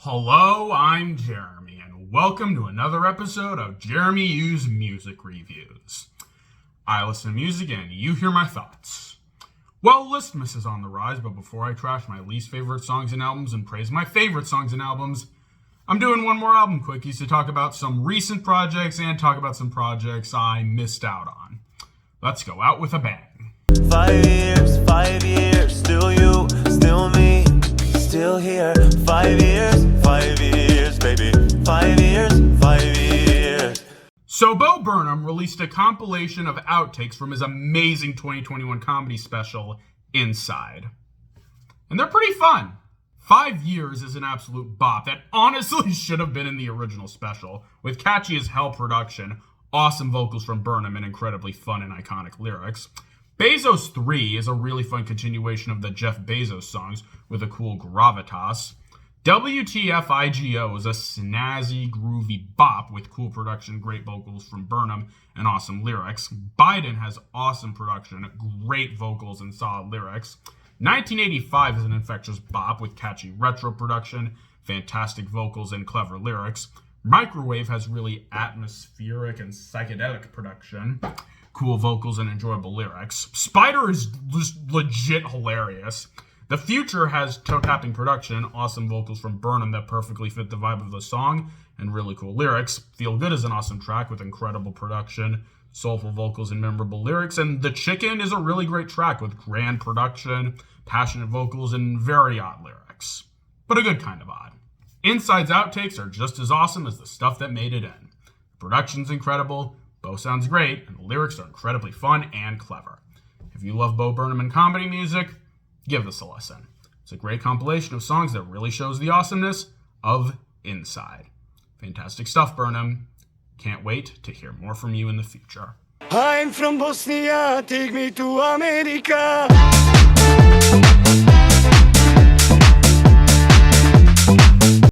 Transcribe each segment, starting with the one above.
Hello, I'm Jeremy, and welcome to another episode of Jeremy U's Music Reviews. I listen to music and you hear my thoughts. Well, Listmas is on the rise, but before I trash my least favorite songs and albums and praise my favorite songs and albums, I'm doing one more album quickies to talk about some recent projects and talk about some projects I missed out on. Let's go out with a bang. 5 years, still you, still me, still here. 5 years, baby. 5 years. So Burnham released a compilation of outtakes from his amazing 2021 comedy special, Inside. And they're pretty fun. 5 years is an absolute bop that honestly should have been in the original special, with catchy as hell production, awesome vocals from Burnham, and incredibly fun and iconic lyrics. Bezos 3 is a really fun continuation of the Jeff Bezos songs with a cool gravitas. WTF IGO is a snazzy, groovy bop with cool production, great vocals from Burnham, and awesome lyrics. Biden has awesome production, great vocals, and solid lyrics. 1985 is an infectious bop with catchy retro production, fantastic vocals, and clever lyrics. Microwave has really atmospheric and psychedelic production, cool vocals, and enjoyable lyrics. Spider is just legit hilarious. The Future has toe-tapping production, awesome vocals from Burnham that perfectly fit the vibe of the song, and really cool lyrics. Feel Good is an awesome track with incredible production, soulful vocals, and memorable lyrics. And The Chicken is a really great track with grand production, passionate vocals, and very odd lyrics. But a good kind of odd. Inside's outtakes are just as awesome as the stuff that made it in. The production's incredible, Bo sounds great, and the lyrics are incredibly fun and clever. If you love Bo Burnham and comedy music, give this a listen. It's a great compilation of songs that really shows the awesomeness of Inside. Fantastic stuff, Burnham. Can't wait to hear more from you in the future. I'm from Bosnia, take me to America.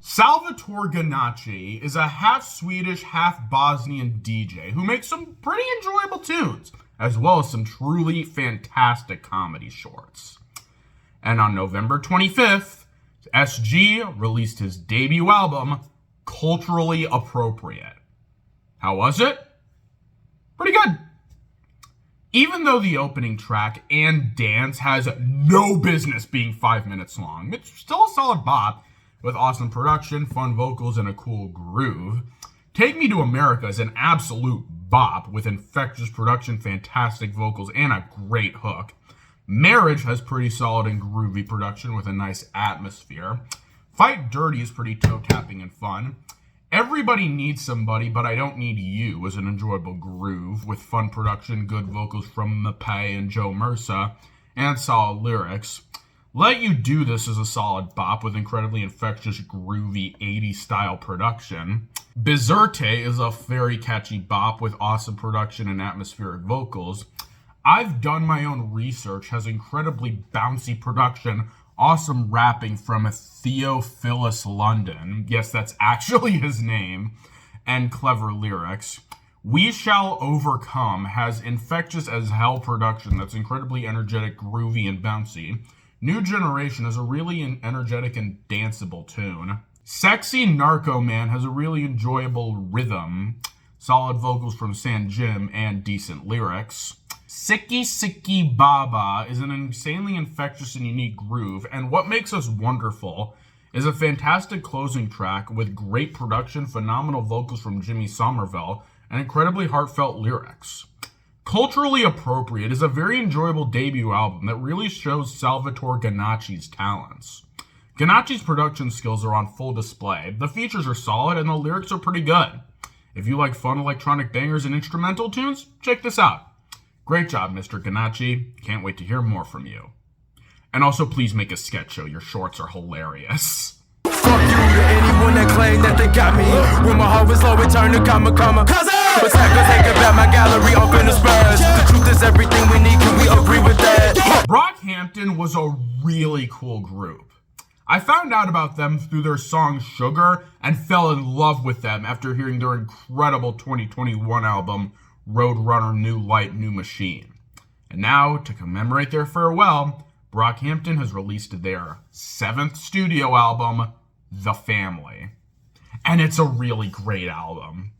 Salvatore Ganacci is a half Swedish, half Bosnian DJ who makes some pretty enjoyable tunes, as well as some truly fantastic comedy shorts. And on November 25th, SG released his debut album, Culturally Appropriate. How was it? Pretty good. Even though the opening track and dance has no business being 5 minutes long, it's still a solid bop with awesome production, fun vocals, and a cool groove. Take Me to America is an absolute bop with infectious production, fantastic vocals, and a great hook. Marriage has pretty solid and groovy production with a nice atmosphere. Fight Dirty is pretty toe-tapping and fun. Everybody Needs Somebody, But I Don't Need You is an enjoyable groove with fun production, good vocals from Mapei and Joe Mersa, and solid lyrics. Let You Do This is a solid bop with incredibly infectious, groovy 80s style production. Bizerte is a very catchy bop with awesome production and atmospheric vocals. I've Done My Own Research has incredibly bouncy production, awesome rapping from Theophilus London. Yes, that's actually his name. And clever lyrics. We Shall Overcome has infectious as hell production that's incredibly energetic, groovy, and bouncy. New Generation is a really energetic and danceable tune. Sexy Narco Man has a really enjoyable rhythm, solid vocals from San Jim, and decent lyrics. Sicky Sicky Baba is an insanely infectious and unique groove, and What Makes Us Wonderful is a fantastic closing track with great production, phenomenal vocals from Jimmy Somerville, and incredibly heartfelt lyrics. Culturally Appropriate is a very enjoyable debut album that really shows Salvatore Ganacci's talents. Ganacci's production skills are on full display, the features are solid, and the lyrics are pretty good. If you like fun electronic bangers and instrumental tunes, check this out. Great job, Mr. Ganacci. Can't wait to hear more from you. And also, please make a sketch show. Your shorts are hilarious. Fuck you to anyone that claimed that they got me. When my heart was low, it turned to comma. But take about my gallery off in the Spurs. The truth is everything we need, can we agree with that? Brockhampton was a really cool group. I found out about them through their song Sugar and fell in love with them after hearing their incredible 2021 album, Roadrunner New Light, New Machine. And now, to commemorate their farewell, Brockhampton has released their 7th studio album, The Family. And it's a really great album.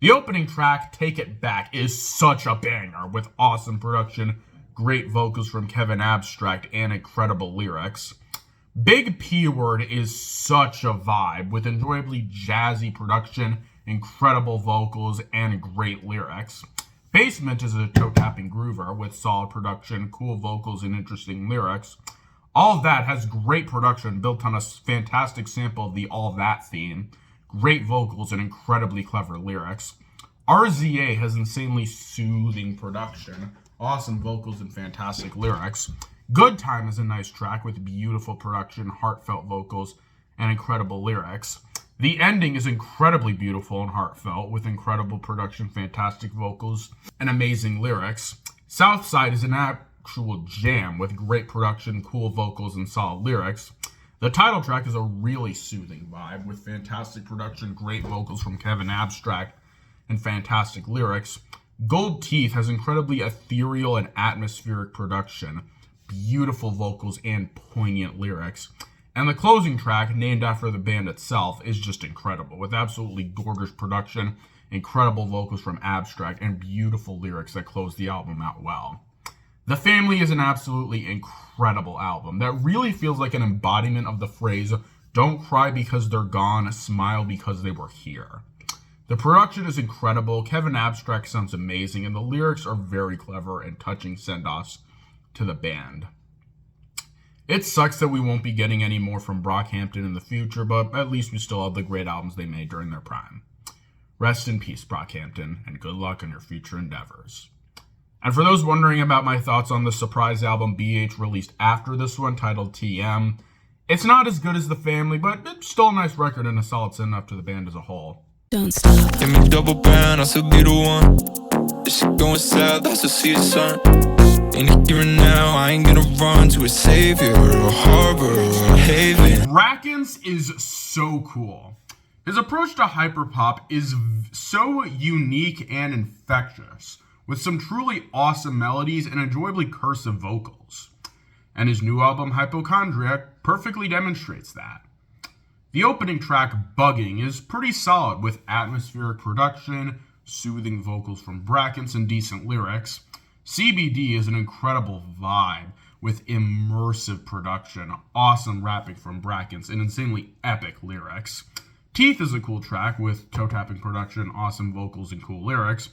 The opening track, Take It Back, is such a banger with awesome production, great vocals from Kevin Abstract, and incredible lyrics. Big P Word is such a vibe with enjoyably jazzy production, incredible vocals, and great lyrics. Basement is a toe-tapping groover with solid production, cool vocals, and interesting lyrics. All of That has great production built on a fantastic sample of the All That theme, great vocals, and incredibly clever lyrics. RZA has insanely soothing production, awesome vocals, and fantastic lyrics. Good Time is a nice track with beautiful production, heartfelt vocals, and incredible lyrics. The ending is incredibly beautiful and heartfelt with incredible production, fantastic vocals, and amazing lyrics. Southside is an actual jam with great production, cool vocals, and solid lyrics. The title track is a really soothing vibe with fantastic production, great vocals from Kevin Abstract, and fantastic lyrics. Gold Teeth has incredibly ethereal and atmospheric production, beautiful vocals, and poignant lyrics. And the closing track, named after the band itself, is just incredible, with absolutely gorgeous production, incredible vocals from Abstract, and beautiful lyrics that close the album out well. The Family is an absolutely incredible album that really feels like an embodiment of the phrase, "Don't cry because they're gone, smile because they were here." The production is incredible, Kevin Abstract sounds amazing, and the lyrics are very clever and touching send-offs to the band. It sucks that we won't be getting any more from Brockhampton in the future, but at least we still have the great albums they made during their prime. Rest in peace, Brockhampton, and good luck on your future endeavors. And for those wondering about my thoughts on the surprise album BH released after this one, titled TM, it's not as good as The Family, but it's still a nice record and a solid send-off to the band as a whole. Don't stop. Give me double band, I still be the one. This shit going south, I still see the sun. In here and now, I ain't gonna run to a savior or a harbor or a haven. Brakence is so cool. His approach to hyperpop is so unique and infectious, with some truly awesome melodies and enjoyably cursive vocals. And his new album, Hypochondriac, perfectly demonstrates that. The opening track, Bugging, is pretty solid with atmospheric production, soothing vocals from Brakence, and decent lyrics. CBD is an incredible vibe with immersive production, awesome rapping from Brakence, and insanely epic lyrics. Teeth is a cool track with toe-tapping production, awesome vocals, and cool lyrics.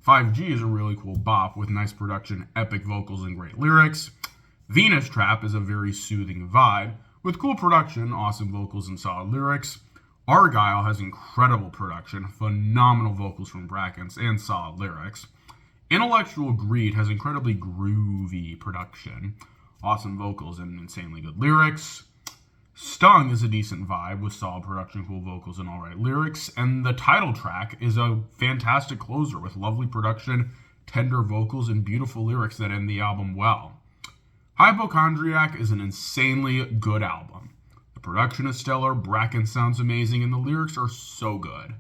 5G is a really cool bop with nice production, epic vocals, and great lyrics. Venus Trap is a very soothing vibe with cool production, awesome vocals, and solid lyrics. Argyle has incredible production, phenomenal vocals from Brakence, and solid lyrics. Intellectual Greed has incredibly groovy production, awesome vocals, and insanely good lyrics. Stung is a decent vibe with solid production, cool vocals, and alright lyrics. And the title track is a fantastic closer with lovely production, tender vocals, and beautiful lyrics that end the album well. Hypochondriac is an insanely good album. The production is stellar, Brakence sounds amazing, and the lyrics are so good.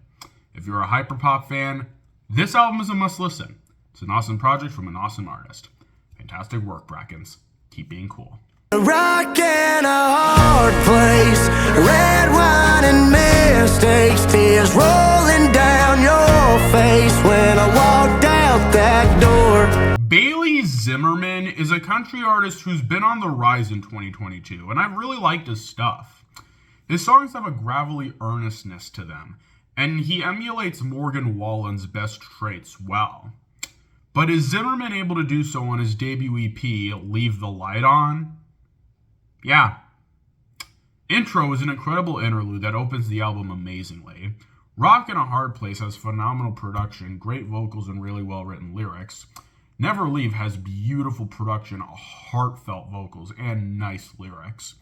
If you're a hyperpop fan, this album is a must listen. It's an awesome project from an awesome artist. Fantastic work, Brakence. Keep being cool. Rock in a hard place, red wine and mistakes, tears rolling down your face when I walked out that door. Bailey Zimmerman is a country artist who's been on the rise in 2022, and I've really liked his stuff. His songs have a gravelly earnestness to them, and he emulates Morgan Wallen's best traits well. But is Zimmerman able to do so on his debut EP, Leave the Light On? Yeah. Intro is an incredible interlude that opens the album amazingly. Rock in a Hard Place has phenomenal production, great vocals, and really well-written lyrics. Never Leave has beautiful production, heartfelt vocals, and nice lyrics.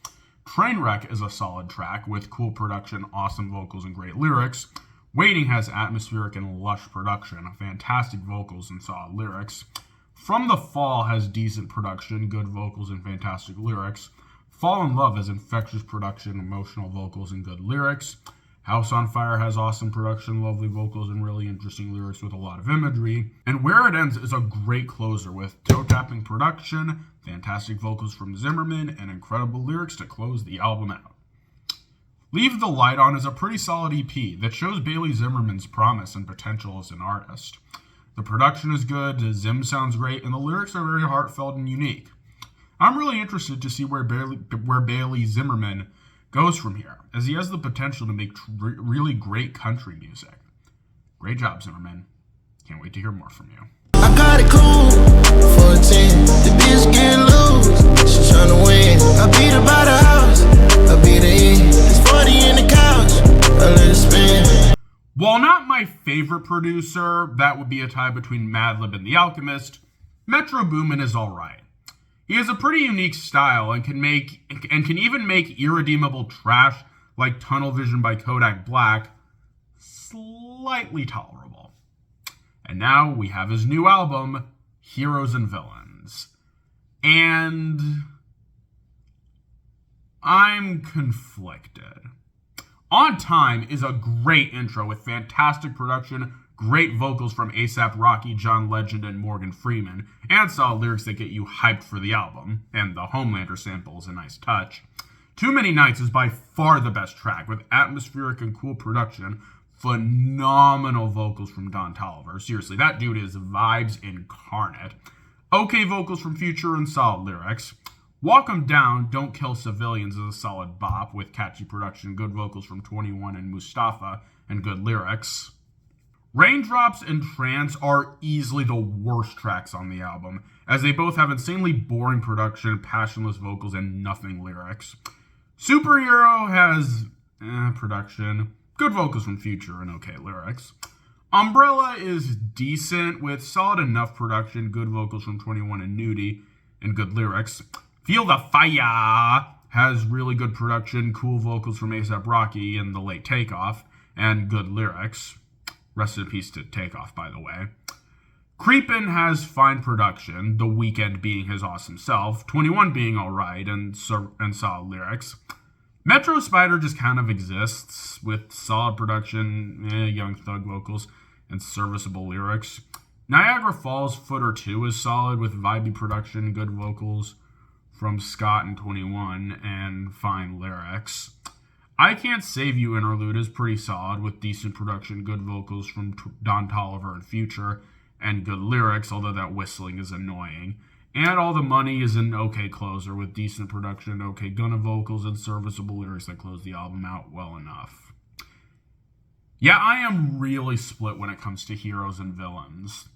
Trainwreck is a solid track with cool production, awesome vocals, and great lyrics. Waiting has atmospheric and lush production, fantastic vocals, and solid lyrics. From the Fall has decent production, good vocals, and fantastic lyrics. Fall in Love has infectious production, emotional vocals, and good lyrics. House on Fire has awesome production, lovely vocals, and really interesting lyrics with a lot of imagery. And Where It Ends is a great closer with toe-tapping production, fantastic vocals from Zimmerman, and incredible lyrics to close the album out. Leave the Light On is a pretty solid EP that shows Bailey Zimmerman's promise and potential as an artist. The production is good, the Zim sounds great, and the lyrics are very heartfelt and unique. I'm really interested to see where Bailey Zimmerman goes from here, as he has the potential to make really great country music. Great job, Zimmerman. Can't wait to hear more from you. I got it cool for a 10. The bitch get loose, she tryna win. I beat her by the house, I beat her in. It's 40 in the couch, I let it spin. While not my favorite producer, that would be a tie between Madlib and The Alchemist, Metro Boomin is alright. He has a pretty unique style and can even make irredeemable trash like Tunnel Vision by Kodak Black slightly tolerable. And now we have his new album, Heroes and Villains. And I'm conflicted. On Time is a great intro with fantastic production, great vocals from A$AP Rocky, John Legend, and Morgan Freeman, and solid lyrics that get you hyped for the album, and the Homelander sample is a nice touch. Too Many Nights is by far the best track, with atmospheric and cool production, phenomenal vocals from Don Toliver. Seriously, that dude is vibes incarnate. Okay vocals from Future and solid lyrics. Walk 'Em Down, Don't Kill Civilians is a solid bop, with catchy production, good vocals from 21 and Mustafa, and good lyrics. Raindrops and Trance are easily the worst tracks on the album, as they both have insanely boring production, passionless vocals, and nothing lyrics. Superhero has production, good vocals from Future, and okay lyrics. Umbrella is decent, with solid enough production, good vocals from 21 and Nudie, and good lyrics. Feel the Fire has really good production, cool vocals from A$AP Rocky and The Late Takeoff, and good lyrics. Rest in peace to Takeoff, by the way. Creepin' has fine production, The Weeknd being his awesome self, 21 being alright, and solid lyrics. Metro Spider just kind of exists, with solid production, Young Thug vocals, and serviceable lyrics. Niagara Falls Footer 2 is solid, with vibey production, good vocals from Scott and 21, and fine lyrics. I Can't Save You interlude is pretty solid, with decent production, good vocals from Don Toliver and Future, and good lyrics, although that whistling is annoying. And All the Money is an okay closer, with decent production, okay Gunna vocals, and serviceable lyrics that close the album out well enough. Yeah, I am really split when it comes to Heroes and Villains.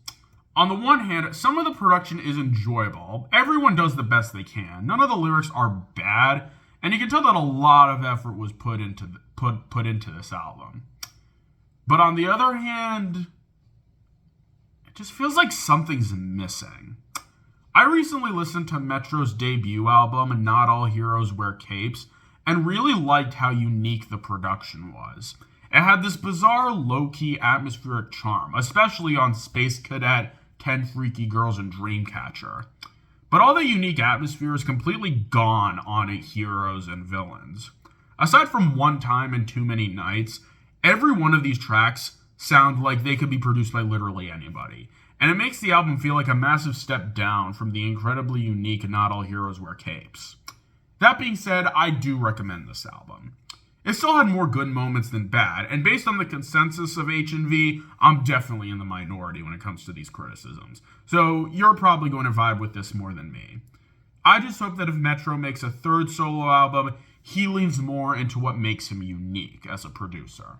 On the one hand, some of the production is enjoyable. Everyone does the best they can. None of the lyrics are bad, and you can tell that a lot of effort was put into this album. But on the other hand, it just feels like something's missing. I recently listened to Metro's debut album, Not All Heroes Wear Capes, and really liked how unique the production was. It had this bizarre, low-key, atmospheric charm, especially on Space Cadet, 10 Freaky Girls, and Dreamcatcher. But all the unique atmosphere is completely gone on Heroes and Villains. Aside from One Time and Too Many Nights, every one of these tracks sound like they could be produced by literally anybody. And it makes the album feel like a massive step down from the incredibly unique Not All Heroes Wear Capes. That being said, I do recommend this album. It still had more good moments than bad, and based on the consensus of H&V, I'm definitely in the minority when it comes to these criticisms. So you're probably going to vibe with this more than me. I just hope that if Metro makes a third solo album, he leans more into what makes him unique as a producer.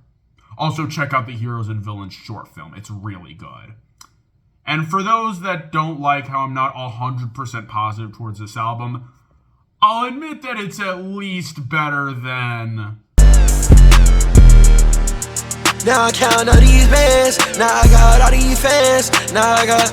Also, check out the Heroes and Villains short film. It's really good. And for those that don't like how I'm not 100% positive towards this album, I'll admit that it's at least better than... Now I count all these bands, now I got all these fans, now I got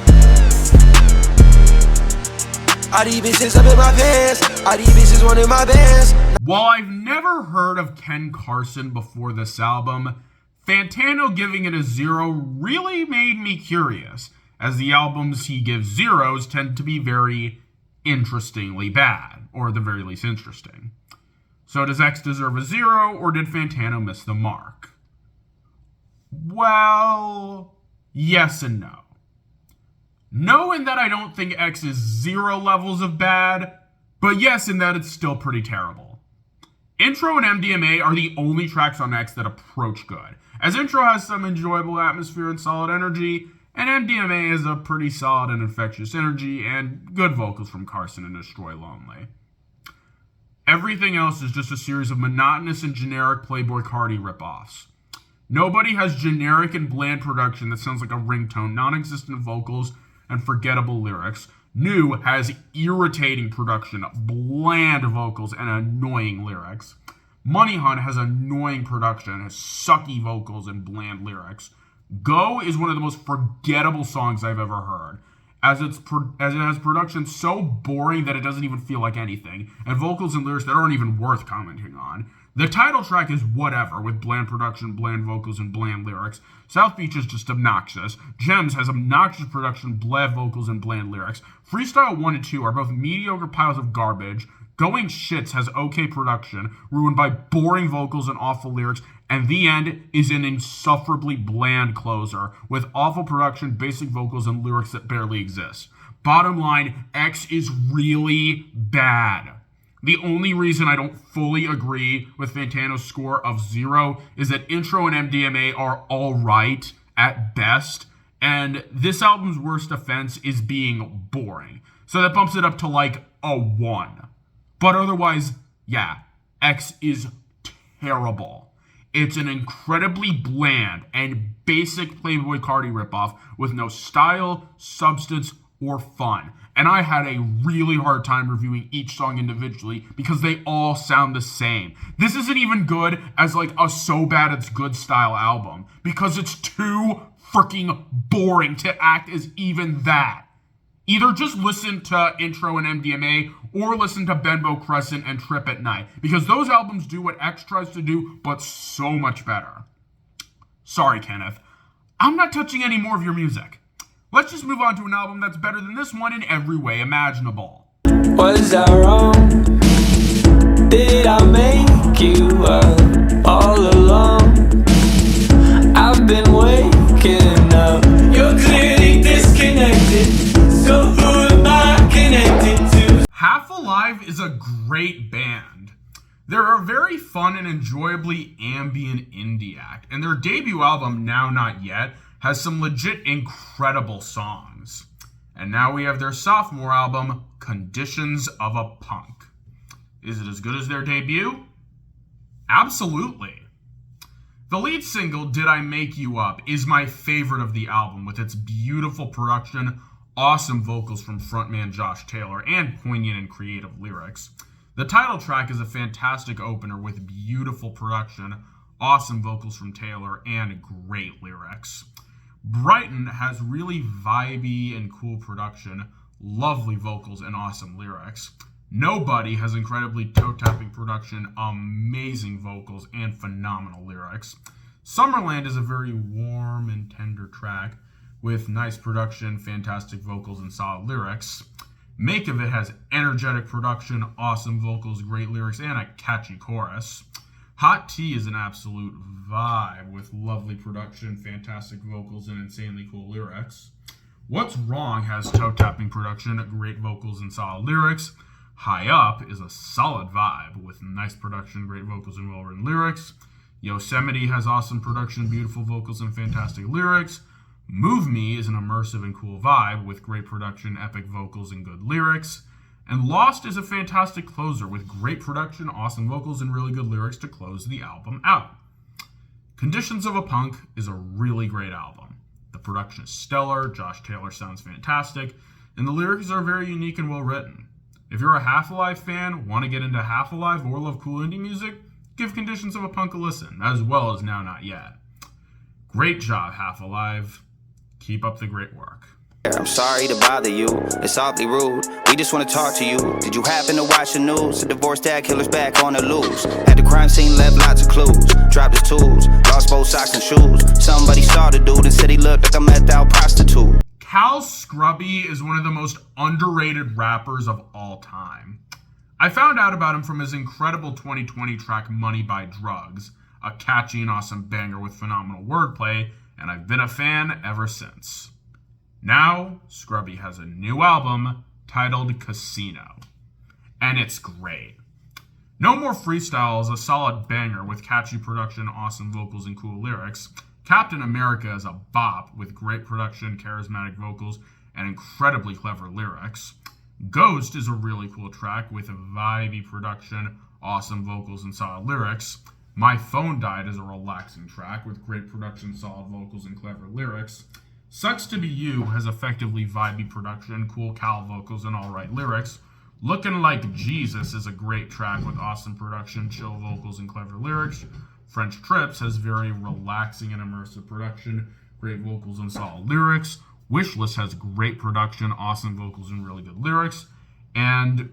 all these bitches up in my pants, all these bitches wanting my bands. While I've never heard of Ken Carson before this album, Fantano giving it a 0 really made me curious, as the albums he gives zeros tend to be very interestingly bad, or at the very least interesting. So does X deserve a 0, or did Fantano miss the mark? Well, yes and no. No in that I don't think X is 0 levels of bad, but yes in that it's still pretty terrible. Intro and MDMA are the only tracks on X that approach good, as Intro has some enjoyable atmosphere and solid energy, and MDMA is a pretty solid and infectious energy and good vocals from Carson and Destroy Lonely. Everything else is just a series of monotonous and generic Playboi Carti ripoffs. Nobody has generic and bland production that sounds like a ringtone, non-existent vocals, and forgettable lyrics. New has irritating production, bland vocals, and annoying lyrics. Money Hunt has annoying production, has sucky vocals and bland lyrics. Go is one of the most forgettable songs I've ever heard, as it has production so boring that it doesn't even feel like anything, and vocals and lyrics that aren't even worth commenting on. The title track is whatever, with bland production, bland vocals, and bland lyrics. South Beach is just obnoxious. Gems has obnoxious production, bland vocals, and bland lyrics. Freestyle 1 and 2 are both mediocre piles of garbage. Going Shits has okay production, ruined by boring vocals and awful lyrics. And The End is an insufferably bland closer, with awful production, basic vocals, and lyrics that barely exist. Bottom line, X is really bad. The only reason I don't fully agree with Fantano's score of 0 is that Intro and MDMA are alright at best, and this album's worst offense is being boring. So that bumps it up to like a 1. But otherwise, yeah, X is terrible. It's an incredibly bland and basic Playboi Carti ripoff with no style, substance, or fun. And I had a really hard time reviewing each song individually because they all sound the same. This isn't even good as like a so bad it's good style album because it's too freaking boring to act as even that. Either just listen to Intro and MDMA or listen to Benbow Crescent and Trip at Night, because those albums do what X tries to do, but so much better. Sorry, Kenneth. I'm not touching any more of your music. Let's just move on to an album that's better than this one in every way imaginable. Was I wrong? Did I make you up all along? I've been waking up. You're clearly disconnected. So who am I connected to? Half Alive is a great band. They're a very fun and enjoyably ambient indie act, and their debut album, Now Not Yet, has some legit incredible songs. And now we have their sophomore album, Conditions of a Punk. Is it as good as their debut? Absolutely. The lead single, Did I Make You Up, is my favorite of the album, with its beautiful production, awesome vocals from frontman Josh Taylor, and poignant and creative lyrics. The title track is a fantastic opener with beautiful production, awesome vocals from Taylor, and great lyrics. Brighton has really vibey and cool production, lovely vocals, and awesome lyrics. Nobody has incredibly toe-tapping production, amazing vocals, and phenomenal lyrics. Summerland is a very warm and tender track with nice production, fantastic vocals, and solid lyrics. Make of It has energetic production, awesome vocals, great lyrics, and a catchy chorus. Hot Tea is an absolute vibe with lovely production, fantastic vocals, and insanely cool lyrics. What's Wrong has toe-tapping production, great vocals, and solid lyrics. High Up is a solid vibe with nice production, great vocals, and well-written lyrics. Yosemite has awesome production, beautiful vocals, and fantastic lyrics. Move Me is an immersive and cool vibe with great production, epic vocals, and good lyrics. And Lost is a fantastic closer with great production, awesome vocals, and really good lyrics to close the album out. Conditions of a Punk is a really great album. The production is stellar, Josh Taylor sounds fantastic, and the lyrics are very unique and well written. If you're a Half Alive fan, want to get into Half Alive, or love cool indie music, give Conditions of a Punk a listen, as well as Now Not Yet. Great job, Half Alive. Keep up the great work. I'm sorry to bother you, it's awfully rude. We just want to talk to you. Did you happen to watch the news? The divorced dad killer's back on the loose. At the crime scene, left lots of clues. Dropped his tools, lost both socks and shoes. Somebody saw the dude and said he looked like a methed out prostitute. Cal Scruby is one of the most underrated rappers of all time. I found out about him from his incredible 2020 track Money by Drugs, a catchy and awesome banger with phenomenal wordplay, and I've been a fan ever since. Now, Scruby has a new album titled Casino, and it's great. No More Freestyle is a solid banger with catchy production, awesome vocals, and cool lyrics. Captain America is a bop with great production, charismatic vocals, and incredibly clever lyrics. Ghost is a really cool track with a vibey production, awesome vocals, and solid lyrics. My Phone Died is a relaxing track with great production, solid vocals, and clever lyrics. Sucks to Be You has effectively vibey production, cool Cal vocals, and alright lyrics. Looking Like Jesus is a great track with awesome production, chill vocals, and clever lyrics. French Trips has very relaxing and immersive production, great vocals, and solid lyrics. Wishlist has great production, awesome vocals, and really good lyrics. And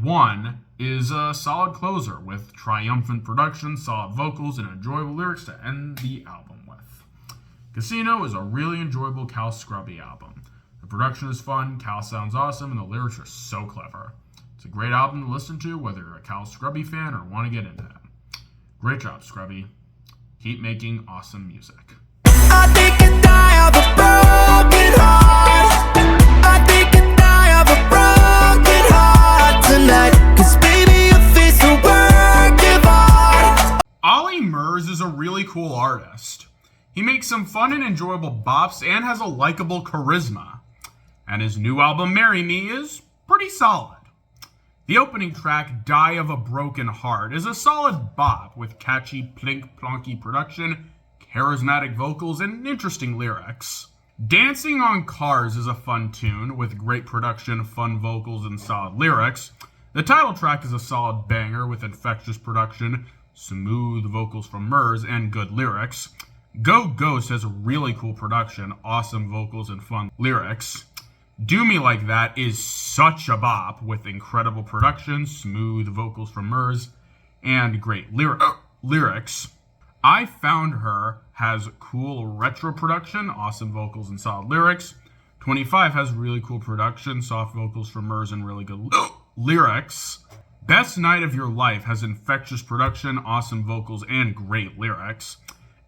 One is a solid closer with triumphant production, solid vocals, and enjoyable lyrics to end the album with. Casino is a really enjoyable Cal Scruby album. The production is fun, Cal sounds awesome, and the lyrics are so clever. It's a great album to listen to whether you're a Cal Scruby fan or want to get into him. Great job, Scruby. Keep making awesome music. I think I die of a broken heart. I think I die of a broken heart tonight. 'Cause baby, your face a work of art. Olly Murs is a really cool artist. He makes some fun and enjoyable bops and has a likable charisma. And his new album, Marry Me, is pretty solid. The opening track, Die of a Broken Heart, is a solid bop with catchy, plink-plonky production, charismatic vocals, and interesting lyrics. Dancing on Cars is a fun tune with great production, fun vocals, and solid lyrics. The title track is a solid banger with infectious production, smooth vocals from Murs, and good lyrics. Go Ghost has really cool production, awesome vocals, and fun lyrics. Do Me Like That is such a bop with incredible production, smooth vocals from Murs, and great lyrics. I Found Her has cool retro production, awesome vocals, and solid lyrics. 25 has really cool production, soft vocals from Murs, and really good lyrics. Best Night of Your Life has infectious production, awesome vocals, and great lyrics.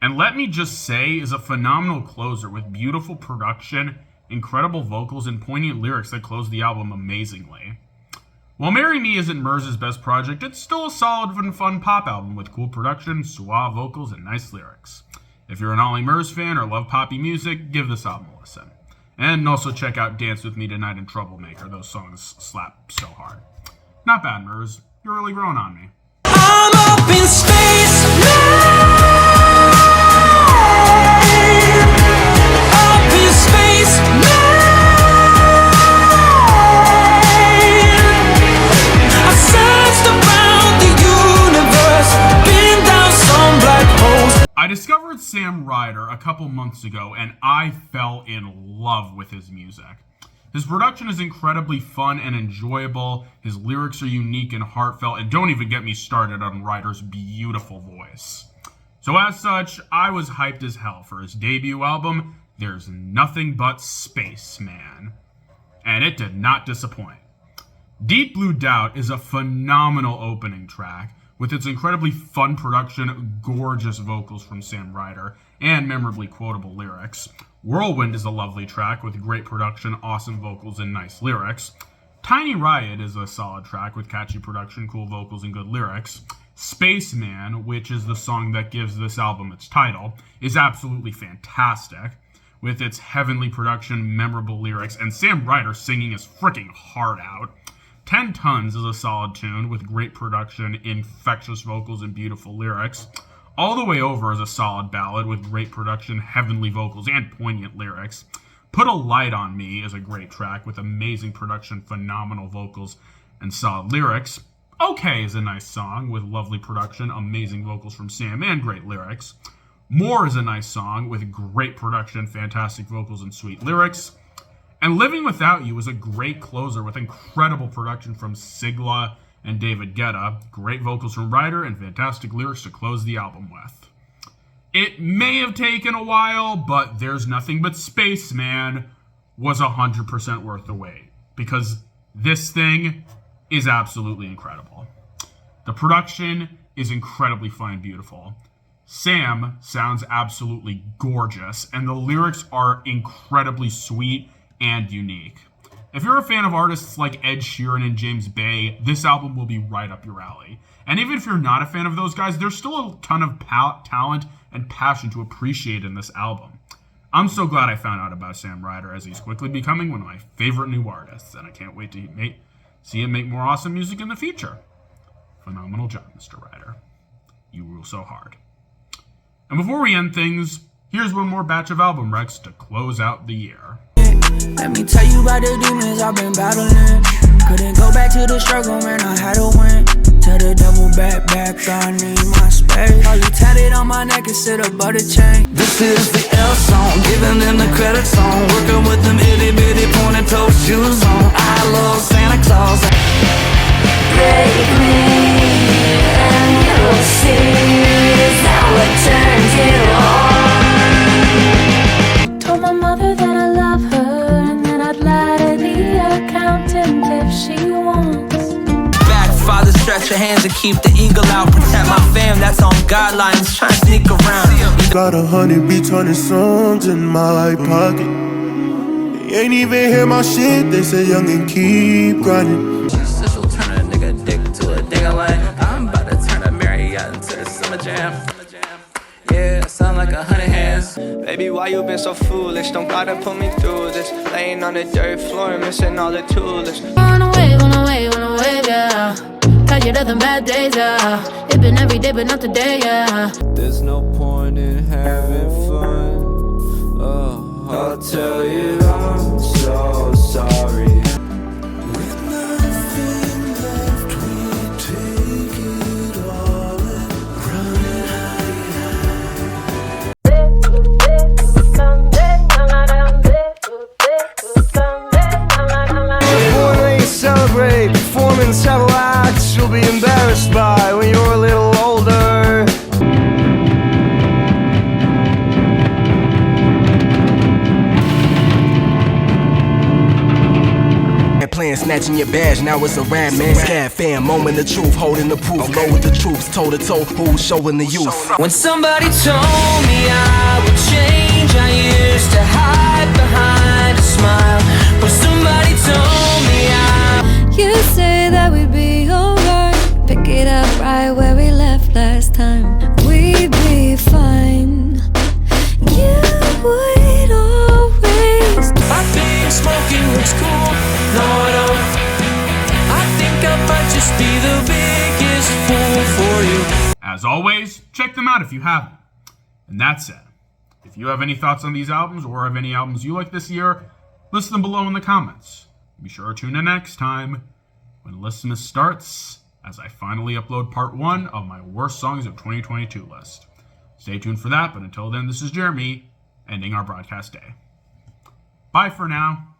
And Let Me Just Say is a phenomenal closer with beautiful production, incredible vocals, and poignant lyrics that close the album amazingly. While Marry Me isn't Murs' best project, it's still a solid and fun pop album with cool production, suave vocals, and nice lyrics. If you're an Olly Murs fan or love poppy music, give this album a listen. And also check out Dance With Me Tonight and Troublemaker. Those songs slap so hard. Not bad, Murs. You're really growing on me. I'm up in space now. Up in space now. I searched around the universe, been down some black holes. I discovered Sam Ryder a couple months ago, and I fell in love with his music. His production is incredibly fun and enjoyable, his lyrics are unique and heartfelt, and don't even get me started on Ryder's beautiful voice. So as such, I was hyped as hell for his debut album, There's Nothing But Space Man. And it did not disappoint. Deep Blue Doubt is a phenomenal opening track, with its incredibly fun production, gorgeous vocals from Sam Ryder, and memorably quotable lyrics. Whirlwind is a lovely track with great production, awesome vocals, and nice lyrics. Tiny Riot is a solid track with catchy production, cool vocals, and good lyrics. Spaceman, which is the song that gives this album its title, is absolutely fantastic, with its heavenly production, memorable lyrics, and Sam Ryder singing his freaking heart out. 10 Tons is a solid tune with great production, infectious vocals, and beautiful lyrics. All the Way Over is a solid ballad with great production, heavenly vocals, and poignant lyrics. Put a Light on Me is a great track with amazing production, phenomenal vocals, and solid lyrics. Okay is a nice song with lovely production, amazing vocals from Sam, and great lyrics. More is a nice song with great production, fantastic vocals, and sweet lyrics. And Living Without You is a great closer with incredible production from Sigla and David Guetta, great vocals from Ryder, and fantastic lyrics to close the album with. It may have taken a while, but There's Nothing But Spaceman was 100% worth the wait, because this thing is absolutely incredible. The production is incredibly fun and beautiful. Sam sounds absolutely gorgeous, and the lyrics are incredibly sweet and unique. If you're a fan of artists like Ed Sheeran and James Bay, this album will be right up your alley. And even if you're not a fan of those guys, there's still a ton of talent and passion to appreciate in this album. I'm so glad I found out about Sam Ryder, as he's quickly becoming one of my favorite new artists, and I can't wait to see him make more awesome music in the future. Phenomenal job, Mr. Ryder. You rule so hard. And before we end things, here's one more batch of album recs to close out the year. Let me tell you about the demons I've been battling. Couldn't go back to the struggle, man, I had to win. Tell the devil back, I need my space. All you tatted on my neck instead of butter chain. This is the L song, giving them the credit song. Working with them itty bitty pointed toe shoes on. I love Santa Claus. Break me and you'll see is that what turns you on. Told my mother that I love her and that I'd lie to the accountant if she wants. Father, stretch your hands and keep the eagle out. Protect my fam, that's on guidelines. Try to sneak around. Got 100 beats, 100 songs in my pocket. They ain't even hear my shit, they say young and keep grinding. This will turn a nigga dick to a ding-a-ling. I'm about to turn a Marriott into a summer jam. Yeah, I sound like 100 hands. Baby, why you been so foolish? Don't gotta put me through this. Laying on the dirt floor, missing all the tools. Wanna wave, yeah. Tell you nothing bad days, yeah. It been every day, but not today, yeah. There's no point in having fun. Oh, I'll tell you I'm so sorry. With nothing left, we take it all and run it Before they celebrate, performing several acts you'll be embarrassed by when you're a little older. Playing, snatching your badge, now it's a rap man. Scat fan, moment of truth, holding the proof. Low with the troops, toe to toe, who's showing the youth. When somebody told me I would change, I used to hide behind a smile. When somebody told me You say that we'd be alright. Pick it up right where we left last time. We'd be fine. You would always. I think smoking looks cool. No, I don't. I think I might just be the biggest fool for you. As always, check them out if you haven't. And that's it. If you have any thoughts on these albums or have any albums you like this year, list them below in the comments. Be sure to tune in next time when Listmas starts, as I finally upload part 1 of my worst songs of 2022 list. Stay tuned for that, but until then, this is Jeremy, ending our broadcast day. Bye for now.